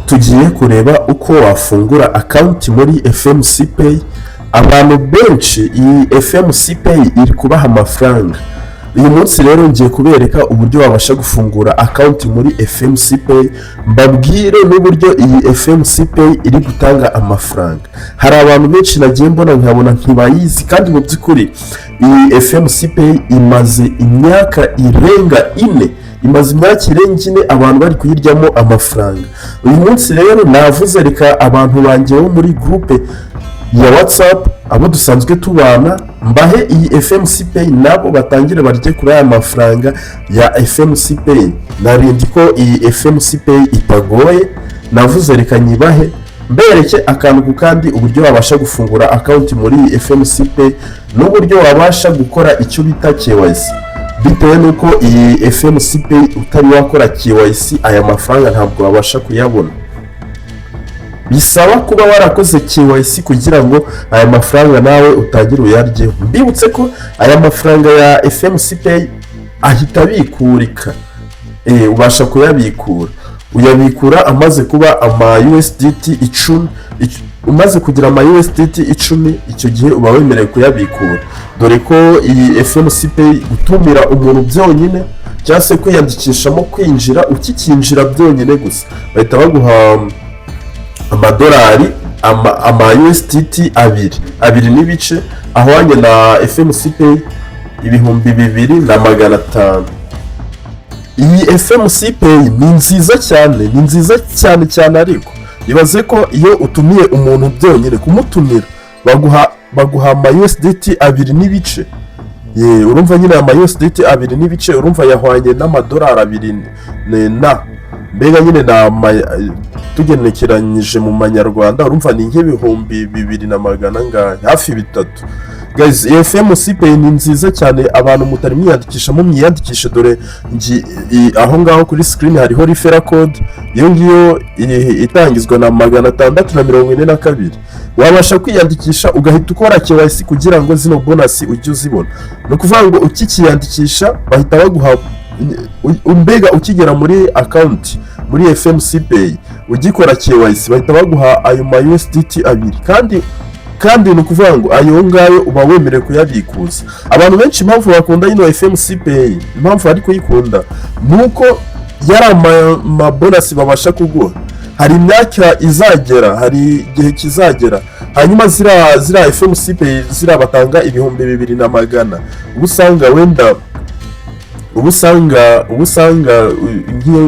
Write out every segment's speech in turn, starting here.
tugiye kureba uko wafungura account muri FMCPAY. Abantu benshi iyi FMCPAY iri kubaha amafaranga. Uyu munsi rero ngiye kubereka uburyo wabasha gufungura account muri FMCPAY, mbabwire n'uburyo iyi FMCPAY iri gutanga amafaranga. Hari abantu benshi nagiye mbona nkabona ntibayizi, kandi mu by'ukuri iyi FMCPAY imaze imyaka irenga 4, imaze imyaka irenga 4 abantu bari kuyiryamo amafaranga. Uyu munsi rero navuze reka abantu banjye bo muri groupe ya WhatsApp abo dusanzwe tubana mbahe iyi FMCPAY nabo batangire barye kuri aya mafaranga ya FMCPAY. Narindi ko iyi FMCPAY itagoye, navuze reka nyibahe mbereke akantu ku kandi uburyo wabasha gufungura account muri iyi FMCPAY n'uburyo wabasha gukora icyo bita KYC. Bitewe nuko iyi FMCPAY utari wakora KYC aya mafaranga ntabwo wabasha kuyabona. Bisaba kuba warakoze KYC kugira ngo aya mafaranga nawe utagira uyaryeho. Mbibutse ko aya mafaranga ya FMCPAY ahita bikurika. Ubasha kuyabikura. Uyabikura amaze kuba ama USDT 10, umaze kugira ama USDT 10 icyo gihe uba wemerewe kuyabikura. Dore ko iyi FMCPAY gutumira umuntu byonyine cyangwa se kwiyandikishamo kwinjira, ukikinjira byonyine gusa bahita baguha amadolari ama USDT 2 n'ibice, ahwanye na FMCPAY 2,500. Iyi FMCPAY ni nziza cyane, ariko ibaze ko iyo utumiye umuntu byonyine kumutumira baguha ama USDT 2 n'ibice. Urumva nyine ama USDT 2 n'ibice urumva yahwanye n'amadolari 2 na mbega nyine na tugenekeranyije mu manyarwanda urumva ni nk'ibihumbi 2,200 ngahe, hafi 3. Guys, FMCPAY ni nziza cyane, abantu mutari mwiyandikishamo mwiyandikishe. Dore aho ngaho kuri screen hariho referral code, iyo ngiyo itangizwa na 642. Wabasha kwiyandikisha ugahita ukora KYC kugira ngo zino bonus ujye uzibona. No kuvuga ngo ukikiyandikisha bahita baguha umbega ukigera muri account muri FMCPAY ugikora KYC bahita baguha ayo ma USDT 2, kandi no kuvuga ngo ayo ngayo uba wemerewe kuyabikuza. Abantu benshi impamvu bakunda ino FMCPAY, impamvu ari kuyikunda nuko yari ama bonus babasha kuguha. Hari imyaka izagera, hari igihe kizagera, hanyuma zira FMCPAY batanga 2,200. ubusanga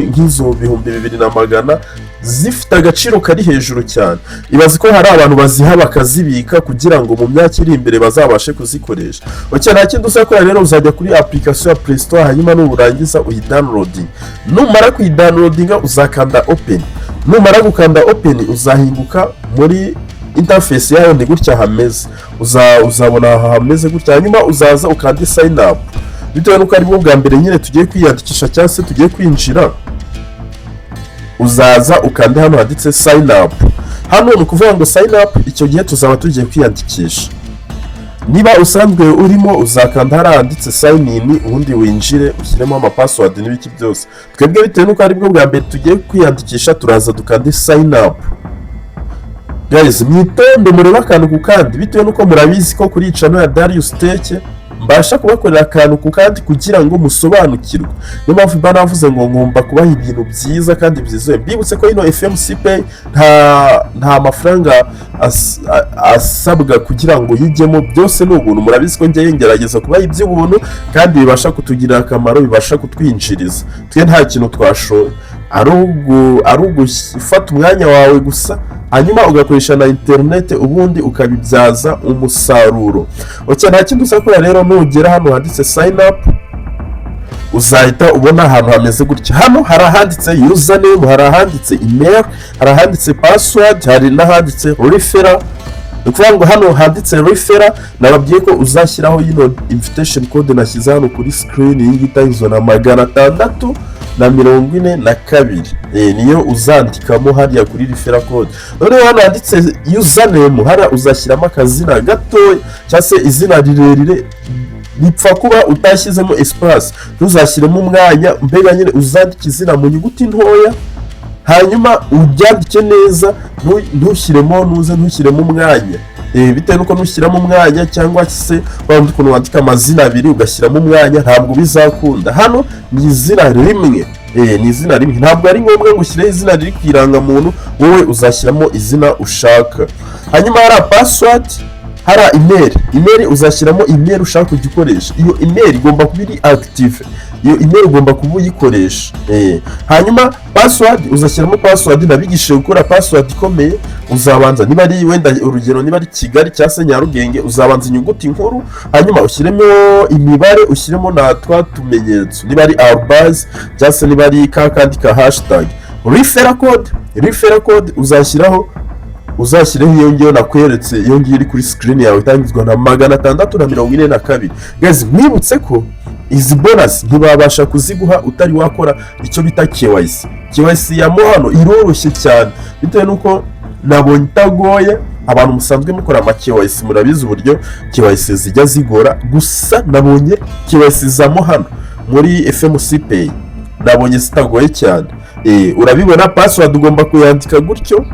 nk'izo 2,200 zifite agaciro kari hejuru cyane. Ibaze ko hari abantu baziha bakazibika kugira ngo mu myaka iri imbere bazabashe kuzikoresha. Nta kindi usakora rero, uzajya kuri application ya Play Store, hanyuma nurangiza uyidownloading. Numara kuyidownloadinga uzakanda open. Numara gukanda open uzahinguka muri interface yayo ndi gutya hameze. Uzabona hameze gutya, hanyuma uzaza ukandi sign up. Bitewe nuko ari bwa mbere nyine tugiye kwiyandikisha cyangwa se tugiye kwinjira, uzaza ukande hano handitse sign up. Hano ni kuvuga ngo sign up, icyo gihe tuzaba tugiye kwiyandikisha. Niba usanzwe urimo uzakanda handitse sign in, ubundi winjire ushyiremo ama password n'ibiki byose. Twebwe bitewe nuko ari bwa mbere tugiye kwiyandikisha turaza dukande sign up. Guys, mwitonde mureba akantu ku kandi, bitewe nuko murabizi ko kuri channel ya Darius Tech mbasha kubakorera akantu ku kandi kugira ngo musobanukirwe. Niyo mpamvu mba navuze ngo ngomba kubaha ibintu byiza kandi byizewe. Mbibutse ko ino FMCPAY nta mafaranga asabwa kugira ngo yijyemo, byose ni ubuntu. Murabizi ko njye ngerageza kubaha iby'ubuntu kandi bibasha kutugirira akamaro, bibasha kutwinjiriza. Twe nta kintu twashoye, ari ugufata umwanya wawe gusa hanyuma ugakoresha na internet ubundi ukabibyaza umusaruro. Nta kindi usakora rero, nugera hano handitse sign up uzahita ubona ahantu hameze gutya. Hano hari ahanditse username, hari ahanditse email, hari ahanditse password, hari n'ahanditse referral. Ukuvuga ngo hano handitse referral, nababwiye ko uzashyiraho yino invitation code nashyize hano kuri screen, iyi gitangizwa na 642. Niyo uzandikamo hariya kuri referral code. Noneho hano handitse username, hara uzashyiramo akazina gatoya cyangwa se izina rirerire bipfa kuba utashyizemo espace, ntuzashyiremo umwanya, mbega nyine uzandika izina mu nyuguti ntoya hanyuma ubyandike neza, ntushyiremo umwanya, bitewe nuko nushyiramo umwanya cyangwa se wabona ukuntu wandika amazina abiri ugashyiramo umwanya ntabwo bizakunda. Hano ni izina rimwe, ni izina rimwe, ntabwo ari ngombwa ngo ushyireho izina riri ku irangamuntu, wowe uzashyiramo izina ushaka. Hanyuma hari password, hari email uzashyiramo email ushaka kujya ukoresha. Iyo email igomba kuba iri active, iyo email ugomba kuba uyikoresha. Hanyuma password uzashyiramo password, nabigishije gukora password ikomeye. Uzabanza niba ari wenda urugero niba ari Kigali cyangwa se Nyarugenge, uzabanza inyuguti nkuru, hanyuma ushyiremo imibare, ushyiremo na twa tumenyetso, niba ari arobase cyangwa se niba ari kandi ka hashtag. Referral code uzashyireho iyo ngiyo nakweretse, iyo ngiyo iri kuri screen yawe itangizwa na 642. Guys, mwibutse ko izi bonus ntibabasha kuziguha utari wakora icyo bita KYC. KYC ya hano iroroshye cyane, bitewe nuko nabonye itagoye. Abantu musanzwe mukora ama KYC murabizi uburyo KYC zijya zigora, gusa nabonye KYC za hano muri FMCPAY nabonye zitagoye cyane. Urabibona, password ugomba kuyandika gutyo,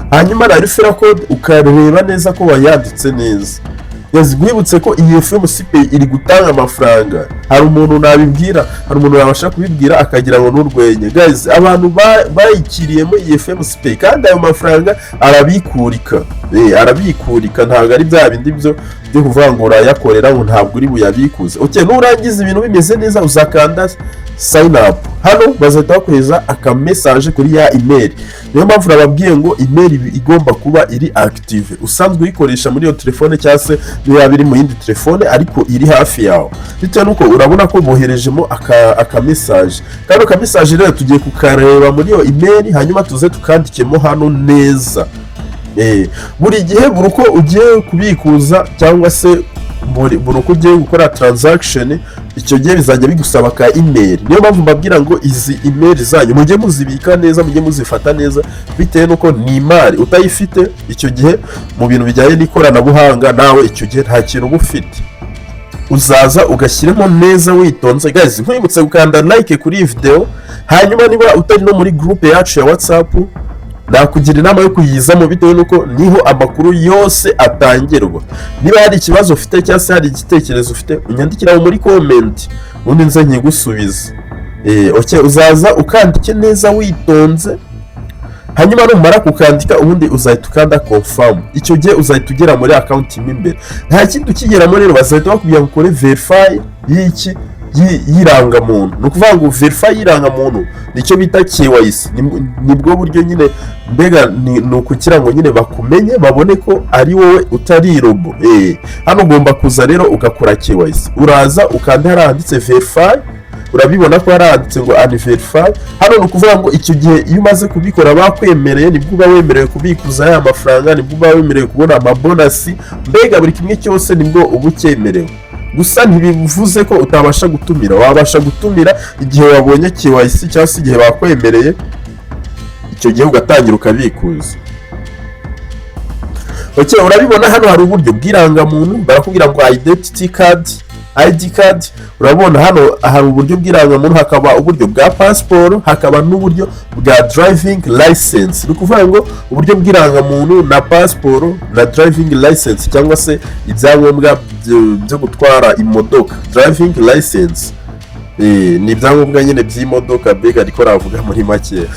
hanyuma na referral code ukareba neza ko wayanditse neza. Wibutse ko iyi FMCPAY iri gutanga amafaranga. Hari umuntu nabibwira, hari umuntu yabasha kubibwira akagira ngo n'urwenya. Guys, abantu bayikiriyemo iyi FMCPAY kandi ayo mafaranga arabikurika, ntabwo ari bya bindi byo kuvangura yakorera ngo ntabwo uri buyabikuze. Nurangiza ibintu bimeze neza uzakanda sign up. Hano bazahita bakohereza aka message kuri ya email. Niyo mpamvu nababwiye ngo email igomba kuba iri active, usanzwe uyikoresha muri iyo telefone cyangwa se niba biri mu yindi telefone ariko iri hafi yawe, bitewe nuko urabona ko boherejemo aka message. Kandi aka message rero tugiye kukareba muri iyo email, hanyuma tuze tukandikemo hano neza. Buri gihe buri uko ugiye kubikuza cyangwa se buri uko ugiye gukora transaction, icyo gihe bizajya bigusaba ka email. Niyo mpamvu mbabwira ngo izi email zanyu mujye muzibika neza, mujye muzifata neza, bitewe nuko ni imari. Utayifite icyo gihe mu bintu bijyanye n'ikoranabuhanga, nawe icyo gihe nta kintu uba ufite. Uzaza ugashyiramo neza witonze. Guys, nkwibutse gukanda like kuri iyi video, hanyuma niba utari no muri group yacu ya WhatsApp, nakugira inama yo kuyizamo, bitewe nuko niho amakuru yose atangirwa. Niba hari ikibazo ufite cyangwa se hari igitekerezo ufite, unyandikira muri comment, ubundi nze nkigusubiza. Uzaza ukandike neza witonze, hanyuma numara kukandika ubundi uzahita ukanda confirm. Icyo gihe uzahita ugera muri account imbere. Nta kindi ukigeramo rero, bazahita bakubwira ngo ukore verify y'irangamuntu. Ni ukuvuga ngo verify y'irangamuntu nicyo bita KYC. Nibwo buryo nyine, mbega ni ukugira ngo nyine bakumenye, babone ko ari wowe utari robo. Hano ugomba kuza rero ugakora KYC. Uraza ukanda haranditse verify, urabibona ko haranditse ngo unverify. Hano ni ukuvuga ngo icyo gihe iyo umaze kubikora bakwemereye, nibwo uba wemerewe kubikuza ya mafaranga, nibwo uba wemerewe kubona amabonasi, mbega buri kimwe cyose nibwo uba ucyemerewe. Gusa ntibivuze ko utabasha gutumira, wabasha gutumira igihe wabonye KYC cyangwa se igihe bakwemereye, icyo gihe ugatangira ukabikuza. Urabibona hano hari uburyo bw'irangamuntu, barakubwira ngo identity card, ID card. Urabona hano hari uburyo bw'irangamuntu, hakaba uburyo bwa passport, hakaba n'uburyo bwa driving license. Ni ukuvuga ngo uburyo bw'irangamuntu na passport na driving license cyangwa se ibyangombwa byo gutwara imodoka, driving license. Ni ibyangombwa nyine by'imodoka, mbega ariko ravuga muri make.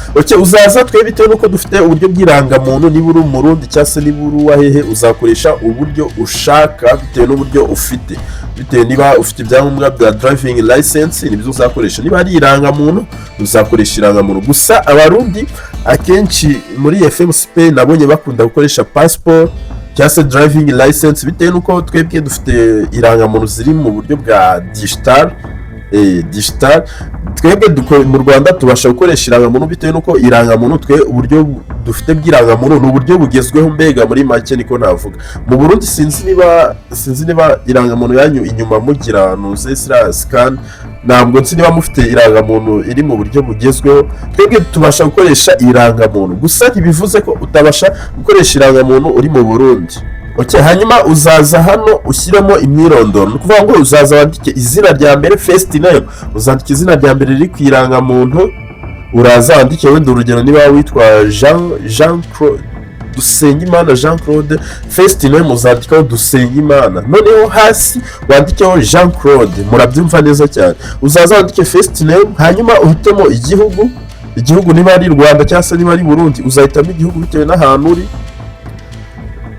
Uzaza twe bitewe nuko dufite uburyo bw'irangamuntu, niba uri umurundi cyangwa se niba uri uwahehe, uzakoresha uburyo ushaka bitewe n'uburyo ufite. Bitewe niba ufite ibyangombwa bya driving license nibyo uzakoresha, niba ari irangamuntu uzakoresha irangamuntu. Gusa abarundi akenshi muri FMCPAY nabonye bakunda gukoresha passport cyangwa se driving license, bitewe nuko twebwe dufite irangamuntu ziri mu buryo bwa digital. Twebwe mu Rwanda tubasha gukoresha irangamuntu, bitewe nuko irangamuntu twe uburyo dufite bw'irangamuntu ni uburyo bugezweho, mbega muri make niko navuga. Mu Burundi sinzi niba irangamuntu yanyu inyuma mugira nuze scan, ntabwo nzi niba mufite irangamuntu iri mu buryo bugezweho. Twebwe tubasha gukoresha irangamuntu, gusa ntibivuze ko utabasha gukoresha irangamuntu uri mu Burundi. Hanyuma uzaza hano ushyiramo imyirondoro. Ni ukuvuga ngo uzaza wandike izina rya mbere, first name, uzandika izina rya mbere riri ku irangamuntu, uraza wandike wenda urugero niba witwa Jean Claude Dusengimana Jean Claude, first name uzandikaho Dusengimana, noneho hasi wandikeho Jean Claude, murabyumva neza cyane. Uzaza wandike first name, hanyuma uhitemo igihugu niba ari Rwanda cyangwa se niba ari Burundi, uzahitamo igihugu bitewe n'ahantu uri.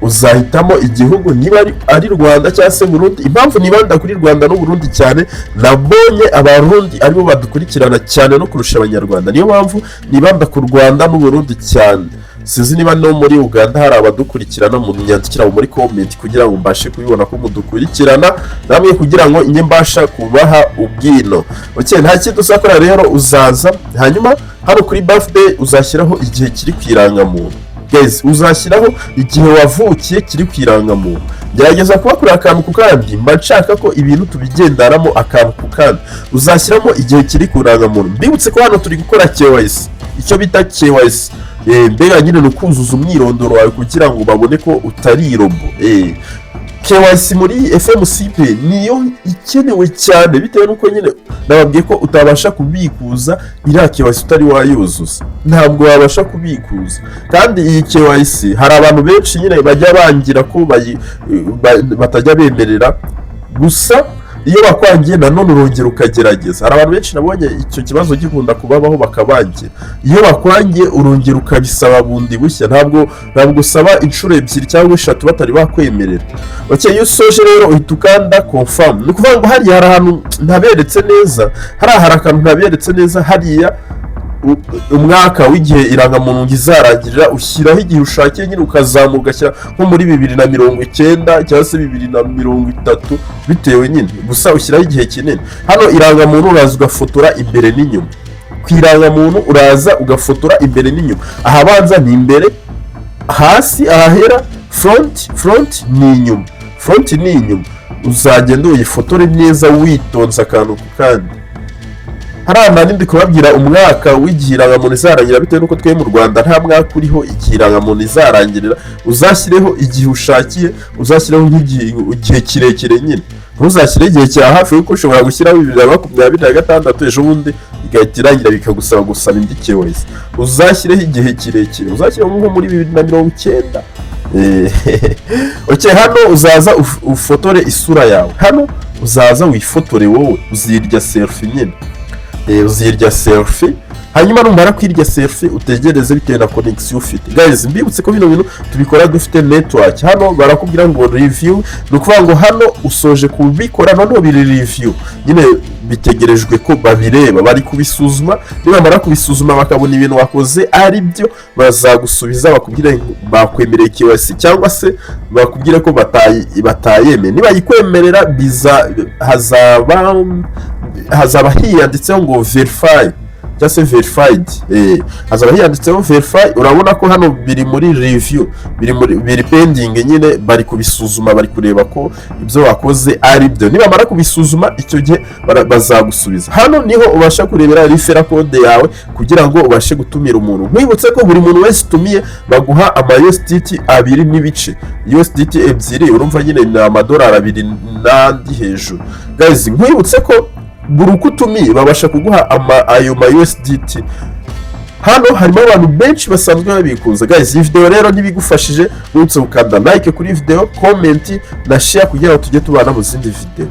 Uzahitamo igihugu niba ari Rwanda cyangwa se Burundi. Impamvu nibanda kuri Rwanda no Burundi cyane, nabonye abarundi aribo badukurikirana cyane no kurusha abanyarwanda, niyo mpamvu nibanda ku Rwanda no Burundi cyane. Sinzi niba no muri Uganda hari abadukurikirana, mu nyandikira muri comment kugira ngo mbashe kubibona ko mudukurikirana namwe, kugira ngo inye mbasha kubaha ubwino. Okay, nta kintu usakora rero, uzaza hanyuma hano kuri birthday uzashyiraho igihe kiri kwirangamuntu. Guys, uzashyiraho igihe wavukiye kiri kwirangamuntu. Gerageza kuba kuri akantu ku kandi, mba nshaka ko ibintu tubigendaramo akantu ku kandi. Uzashyiramo igihe kiri kwirangamuntu. Mbibutse ko hano turi gukora KYC, icyo bita KYC. Mbega nyine no kuzuza umwirondoro wawe kugira ngo babone ko utari robo. KYC muri FMCPAY niyo ikenewe cyane, bitewe nuko nyine nababwiye ko utabasha kubikuza iriya KYC utari wayuzuza, ntabwo wabasha kubikuza. Kandi iyi KYC hari abantu benshi nyine bajya bangira ko batajya bemerera, gusa iyo bakwangiye nanone urongera ukagerageza. Hari abantu benshi nabonye icyo kibazo gikunda kubabaho bakabangira, iyo bakwangiye urongera ukabisaba bundi bushya, ntabwo usaba inshuro ebyiri cyangwa eshatu batari bakwemerera. Okay, iyo usoje rero uhita ukanda confirm. Ni ukuvuga ngo hariya hari ahantu ntaberetse neza, hari akantu ntaberetse neza hariya, umwaka w'igihe irangamuntu izarangirira, ushyiraho igihe ushakiye nyine, ukazamuka ugashyira nko muri 2029 cyangwa se 2030 bitewe nyine, gusa ushyiraho igihe kinini. Hano irangamuntu uraza ugafotora imbere n'inyuma. Ku irangamuntu uraza ugafotora imbere n'inyuma, ahabanza ni imbere, hasi ahahera front ni inyuma, front ni inyuma. Uzagenda uyifotore neza witonze akantu ku kandi. Harana ndi kubabwira umwaka w'igihe irangamuntu izarangira, bitewe nuko twe mu Rwanda nta mwaka uriho igihe irangamuntu izarangirira. Uzashyireho igihe ushakiye, uzashyireho nk'igihe kirekire nyine, ntuzashyire igihe cya hafi, kuko ushobora gushyiraho 2026 ejo bundi igahita irangira bikagusaba gusaba indi KYC. Uzashyireho igihe kirekire, uzashyireho nko muri 2090. Okay, hano uzaza ufotore isura yawe, hano uzaza wifotore wowe, uzirya selfie nyine. Uzirya selfie, hanyuma numara kwirya selfie utegereze bitewe na connection ufite. Guys, mbibutse ko bino bintu tubikora dufite network. Hano barakubwira ngo review, no kuvuga ngo hano usoje kubikora noneho biri review nyine, bitegerejwe ko babireba, bari kubisuzuma. Niba mara kubisuzuma bakabona ibintu wakoze ari byo, bazagusubiza bakubwira bakwemereye KYC, cyangwa se bakubwira ko batayeme. Niba yikwemerera hazaba hiyanditseho ngo verify cyangwa se verified. Hazaba hiyanditseho verify. Urabona ko hano biri muri review, biri pending nyine, bari kubisuzuma, bari kureba ko ibyo wakoze ari byo. Niba mara kubisuzuma icyo gihe bazagusubiza. Hano niho ubasha kurebera referral code yawe kugira ngo ubashe gutumira umuntu. Mwibutse ko buri muntu wese utumiye baguha ama USDT 2 n'ibice, USDT 2, urumva nyine ni amadolari 2 n'andi hejuru. Guys, mwibutse ko buri uko utumiye babasha kuguha ayo ma USDT. Hano harimo abantu benshi basanzwe babikuza. Guys, iyi video rero nibigufashije, mwibutse ukanda like kuri video, comment na share kugira ngo tujye tubana mu zindi video.